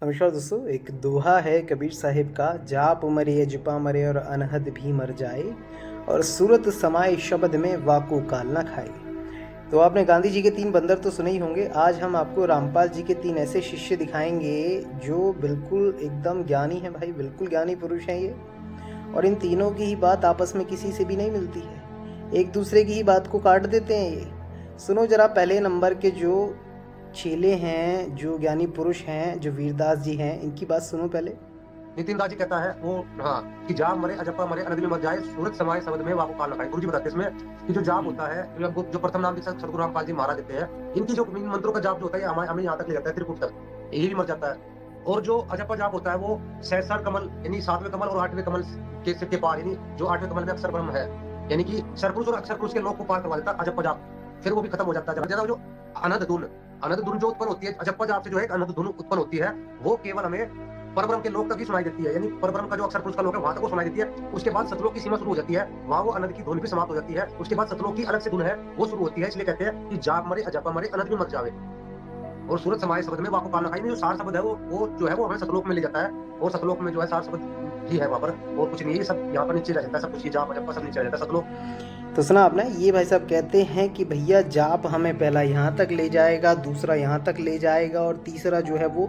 नमस्कार दोस्तों। एक दोहा है कबीर साहिब का, जाप मरे अजपा मरे और अनहद भी मर जाए, और सूरत समाए शब्द में वाकू काल ना खाए। तो आपने गांधी जी के 3 बंदर तो सुने ही होंगे। आज हम आपको रामपाल जी के 3 ऐसे शिष्य दिखाएंगे जो बिल्कुल एकदम ज्ञानी हैं भाई, बिल्कुल ज्ञानी पुरुष हैं ये। और इन तीनों की ही बात आपस में किसी से भी नहीं मिलती है, एक दूसरे की ही बात को काट देते हैं ये। सुनो जरा, पहले नंबर के जो चेले हैं, जो ज्ञानी पुरुष हैं, जो वीरदास जी हैं, इनकी बात सुनो पहले। नितिन दास जी कहता है वो, हाँ, कि जाप मरे अजप्पा मरे अनदि में मर जाए, सूरत समाए शब्द में वापो काल लगाए। गुरु जी बताते हैं इसमें कि जो जाप होता है, जो प्रथम नाम सदगुरु रामपाल जी महाराज देते हैं, इनकी जो इन मंत्रों का जाप जो होता है हमें हमें यहाँ तक ले जाता है, त्रिकुट तक, यही भी मर जाता है। और जो अजप्पा जाप होता है वो सहस्र कमल यानी 7वें कमल और 8वें कमल के पार, यानी जो 8वें कमल में अक्षर ब्रह्म है, यानी कि सरपुरुष और अक्षर पुरुष के लोक को पार करवा देता है अजप्पा जाप। फिर वो भी खत्म हो जाता है। जो अनंत धुन जो उत्पन्न होती है अजप्पा जाप से, जो है अनंत धुन उत्पन्न होती है, वो केवल हमें परब्रह्म के लोक तक ही सुनाई देती है, यानी परब्रह्म का जो अक्षर पुरुष का लोक है वहां तक वो सुनाई देती है। उसके बाद सतलोक की सीमा शुरू हो जाती है, वहां वो अनंत की धुन भी समाप्त हो जाती है। उसके बाद सतलोक की अलग से धुन है वो शुरू होती है। इसलिए कहते हैं कि जाप मरे अजपा मरे अनंत में मर जावे, और सूरत समाये शब्द में वाको काल ना खाए। जो सार शब्द है वो जो है वो हमें सतलोक में ले जाता है, और सतलोक में जो है सार शब्द ही है, वहां पर और कुछ नहीं है। ये सब यहाँ पर नीचे रह जाता है, सब कुछ जाप अजप्पा सब नीचे रह जाता है सतलोक। तो सुना आपने, ये भाई साहब कहते हैं कि भैया जाप हमें पहला यहाँ तक ले जाएगा, दूसरा यहाँ तक ले जाएगा, और तीसरा जो है वो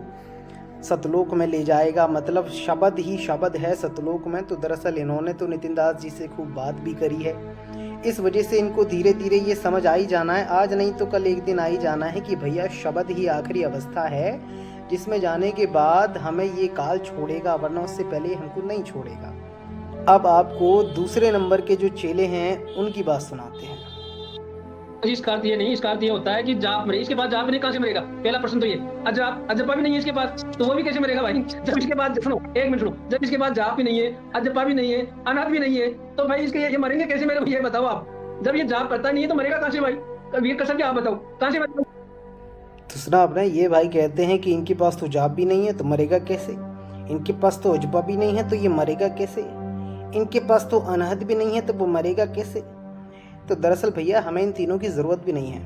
सतलोक में ले जाएगा। मतलब शब्द ही शब्द है सतलोक में। तो दरअसल इन्होंने तो नितिन दास जी से खूब बात भी करी है, इस वजह से इनको धीरे धीरे ये समझ आ ही जाना है, आज नहीं तो कल एक दिन आ ही जाना है कि भैया शब्द ही आखिरी अवस्था है, जिसमें जाने के बाद हमें ये काल छोड़ेगा, वरना उससे पहले हमको नहीं छोड़ेगा। अब आपको दूसरे नंबर के जो चेले हैं उनकी बात सुनाते हैं। इसका अर्थ ये नहीं, इसका अर्थ ये होता है कि जाप मरे, इसके बाद जाप नहीं, कहाँ से मरेगा? पहला प्रश्न तो ये। अजप्पा भी नहीं है इसके पास, तो वो भी कैसे मरेगा भाई? जब इसके बाद सुनो, एक मिनट सुनो, जब इसके बाद जाप भी नहीं है, अजप्पा भी नहीं है, अनाथ भी नहीं है, तो भाई इसके ये मरेंगे कैसे मेरे ये बताओ आप। जब ये जाप करता नहीं है तो मरेगा कहाँ से भाई? वीर कसम क्या आप बताओ, कहाँ से मरेगा? तो सुना आपने, ये भाई कहते हैं कि इनके पास तो जाप भी नहीं है तो मरेगा कैसे, इनके पास तो अजपा भी नहीं है तो ये मरेगा कैसे, इनके पास तो अनहद भी नहीं है तो वो मरेगा कैसे। तो दरअसल भैया हमें इन तीनों की ज़रूरत भी नहीं है,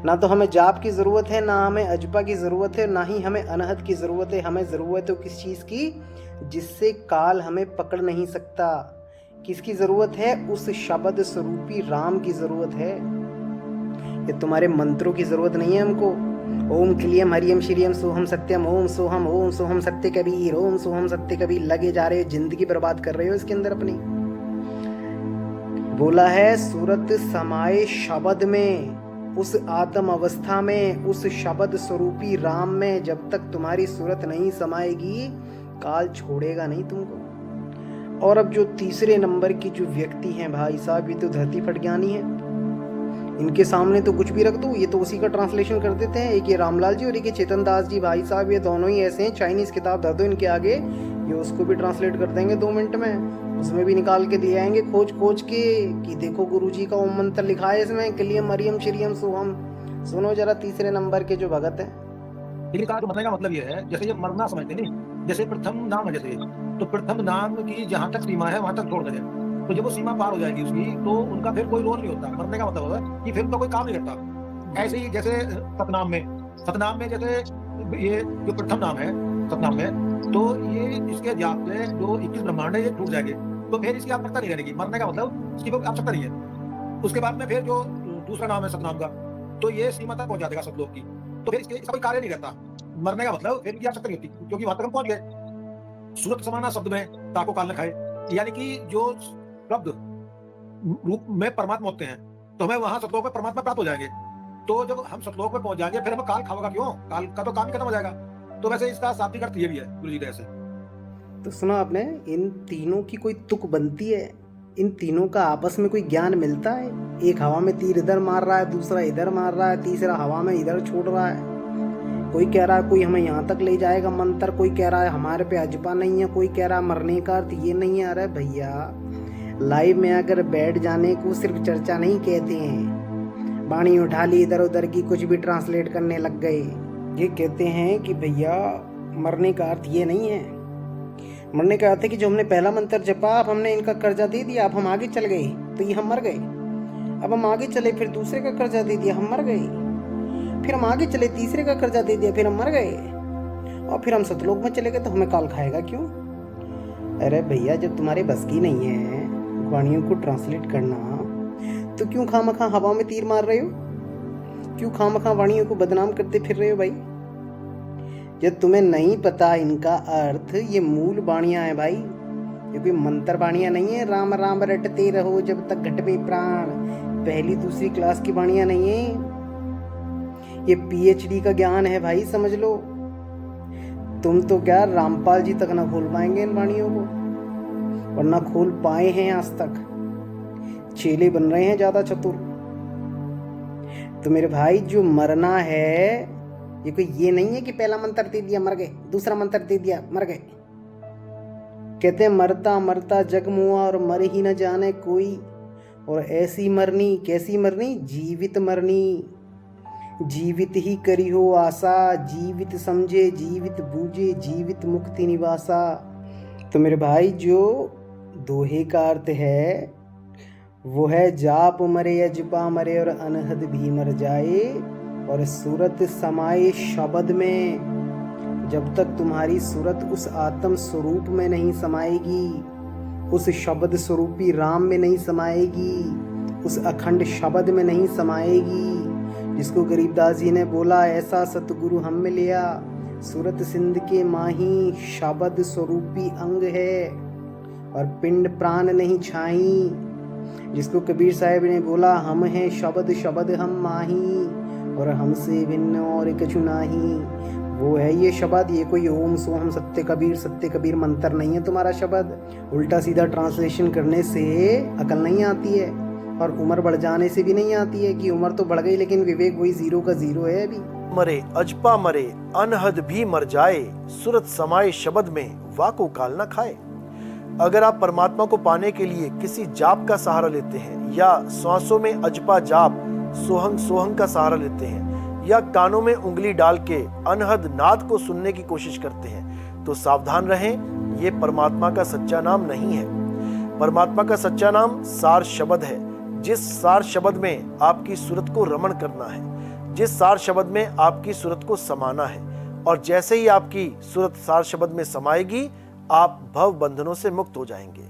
ना तो हमें जाप की ज़रूरत है, ना हमें अजपा की ज़रूरत है, ना ही हमें अनहद की ज़रूरत है। हमें ज़रूरत है किस चीज़ की? जिससे काल हमें पकड़ नहीं सकता। किसकी ज़रूरत है? उस शब्द स्वरूपी राम की ज़रूरत है। ये तुम्हारे मंत्रों की ज़रूरत नहीं है हमको। ओम क्लियम हरियम श्रियम सोहम सत्यम ओम सोहम सत्य कबीर ओम सोहम सत्य कबीर लगे जा रहे हो, जिंदगी बर्बाद कर रहे हो इसके अंदर अपनी। बोला है सूरत समाये शब्द में, उस आत्म अवस्था में, उस शब्द स्वरूपी राम में जब तक तुम्हारी सूरत नहीं समाएगी, काल छोड़ेगा नहीं तुमको। और अब जो तीसरे नंबर की जो व्यक्ति हैं भाई साहब, ये तो धरती फट ज्ञानी है। इनके सामने तो कुछ भी रख दो, ये तो उसी का ट्रांसलेशन कर देते हैं। एक ये रामलाल जी और एक ये चेतन दास जी, भाई साहब ये दोनों ही ऐसे हैं। चाइनीज किताब धर दो इनके आगे, ये उसको भी ट्रांसलेट कर देंगे 2 मिनट में। उसमें भी निकाल के दिए आएंगे खोज खोज के कि देखो गुरुजी का ओम मंत्र लिखा है इसमें, क्लियम मरियम श्रियम सोहम। सुनो जरा तीसरे नंबर के जो भगत हैं। लेकिन का मतलब का मतलब ये है, जैसे ये मरना समझते नहीं, जैसे प्रथम नाम है, जैसे तो प्रथम नाम की जहां तक सीमा है वहां तक छोड़ देंगे, तो जब वो सीमा पार हो जाएगी उसकी, तो उनका फिर कोई रोल नहीं होता। मरने का मतलब है कि फिर तो कोई काम नहीं करता। ऐसे ही जैसे सतनाम में जैसे ये जो प्रथम नाम है सतनाम में, तो ये इसके जाप से जो 21 ब्रह्मांड है ये टूट जाएंगे, तो फिर इसकी आवश्यकता नहीं रहेगी। मरने का मतलब इसकी कोई आवश्यकता नहीं है। उसके बाद में फिर जो दूसरा नाम है सतनाम का, तो ये सीमा तक पहुंचा देगा सब लोग की, तो फिर इसका कोई कार्य नहीं करता। मरने का मतलब फिर इनकी आवश्यकता नहीं होती, क्योंकि वहां तक हम पहुंच गए। सूरत समाना शब्द में ताको काल न खाए, यानी कि जो शब्द रूप में परमात्मा होते हैं, तो हमें वहां सतलोक में परमात्मा प्राप्त हो जाएंगे। तो जब हम सतलोक में पहुंच जाएंगे, फिर हमें काल खाएगा क्यों? काल का तो काम ही खत्म हो जाएगा। तो वैसे इसका शाब्दिक अर्थ ये भी है गुरु जी कैसे। तो सुना आपने, इन तीनों की कोई तुक बनती है? इन तीनों का आपस में कोई ज्ञान मिलता है? एक हवा में तीर इधर मार रहा है, दूसरा इधर मार रहा है, तीसरा हवा में इधर छोड़ रहा है। कोई कह रहा है कोई हमें यहाँ तक ले जाएगा मंत्र, कोई कह रहा है हमारे पे अजपा नहीं है, कोई कह रहा है मरने का अर्थ ये नहीं है। अरे भैया लाइव में अगर बैठ जाने को सिर्फ चर्चा नहीं कहते हैं, बाणी उठा ली इधर उधर की, कुछ भी ट्रांसलेट करने लग गए। ये कहते हैं कि भैया मरने का अर्थ ये नहीं है। मरने का अर्थ है कि जो हमने पहला मंत्र जपा, अब हमने इनका कर्जा दे दिया, अब हम आगे चल गए तो ये हम मर गए। अब हम आगे चले, फिर दूसरे का कर्जा दे दिया, हम मर गए। फिर हम आगे चले, तीसरे का कर्जा दे दिया, फिर हम मर गए। और फिर हम सतलोक में चले गए तो हमें काल खाएगा क्यों? अरे भैया, जब तुम्हारे बस की नहीं है वाणियों को ट्रांसलेट करना, तो क्यों खामखा हवा में तीर मार रहे हो? क्यों खामखा वाणियों को बदनाम करते फिर रहे हो भाई? जब तुम्हें नहीं पता इनका अर्थ, ये मूल वाणियां हैं भाई, ये कोई मंत्र वाणियां नहीं है। राम राम रटते रहो जब तक घट में प्राण, पहली दूसरी क्लास की वाणियां नहीं है। ये पीएचडी का ज्ञान है भाई, समझ लो। तुम तो क्या रामपाल जी तक ना खोल पाएंगे इन वाणियों को, और ना खोल पाए हैं आज तक। चेले बन रहे हैं ज्यादा चतुर। तो मेरे भाई, जो मरना है, ये कोई ये नहीं है कि पहला मंत्र दे दिया मर गए, दूसरा मंत्र दे दिया मर गए। कहते हैं मरता मरता जग मुआ और मर ही न जाने कोई। और ऐसी मरनी, कैसी मरनी? जीवित मरनी। जीवित ही करी हो आशा, जीवित समझे जीवित बूझे, जीवित मुक्ति निवासा। तो मेरे भाई, जो दोहे का अर्थ है वो है जाप मरे अजपा मरे और अनहद भी मर जाए, और सूरत समाये शब्द में। जब तक तुम्हारी सूरत उस आत्म स्वरूप में नहीं समाएगी, उस शब्द स्वरूपी राम में नहीं समाएगी, उस अखंड शब्द में नहीं समाएगी, जिसको गरीबदास जी ने बोला ऐसा सतगुरु हम में लिया, सूरत सिंध के माही शब्द स्वरूपी अंग है और पिंड प्राण नहीं छाई, जिसको कबीर साहब ने बोला हम हैं शब्द शब्द हम माही, और हमसे भिन्न और कछु नाही। वो है ये शब्द। ये कोई ओम सोहम सत्य कबीर मंत्र नहीं है तुम्हारा शब्द। उल्टा सीधा ट्रांसलेशन करने से अकल नहीं आती है, और उम्र बढ़ जाने से भी नहीं आती है कि उम्र तो बढ़ गई लेकिन विवेक वही 0 का 0 है अभी। मरे अजपा मरे अनहद भी मर जाए, सूरत समाये शब्द में वाको काल न खाए। अगर आप परमात्मा को पाने के लिए किसी जाप का सहारा लेते हैं, या सांसों में अजपा जाप सोहंग सोहंग का सहारा लेते हैं, या कानों में उंगली डाल के अनहद नाद को सुनने की कोशिश करते हैं, तो सावधान रहें, ये परमात्मा का सच्चा नाम नहीं है। परमात्मा का सच्चा नाम सार शब्द है। जिस सार शब्द में आपकी सूरत को रमण करना है, जिस सार शब्द में आपकी सूरत को समाना है, और जैसे ही आपकी सूरत सार शब्द में समाएगी, आप भव बंधनों से मुक्त हो जाएंगे।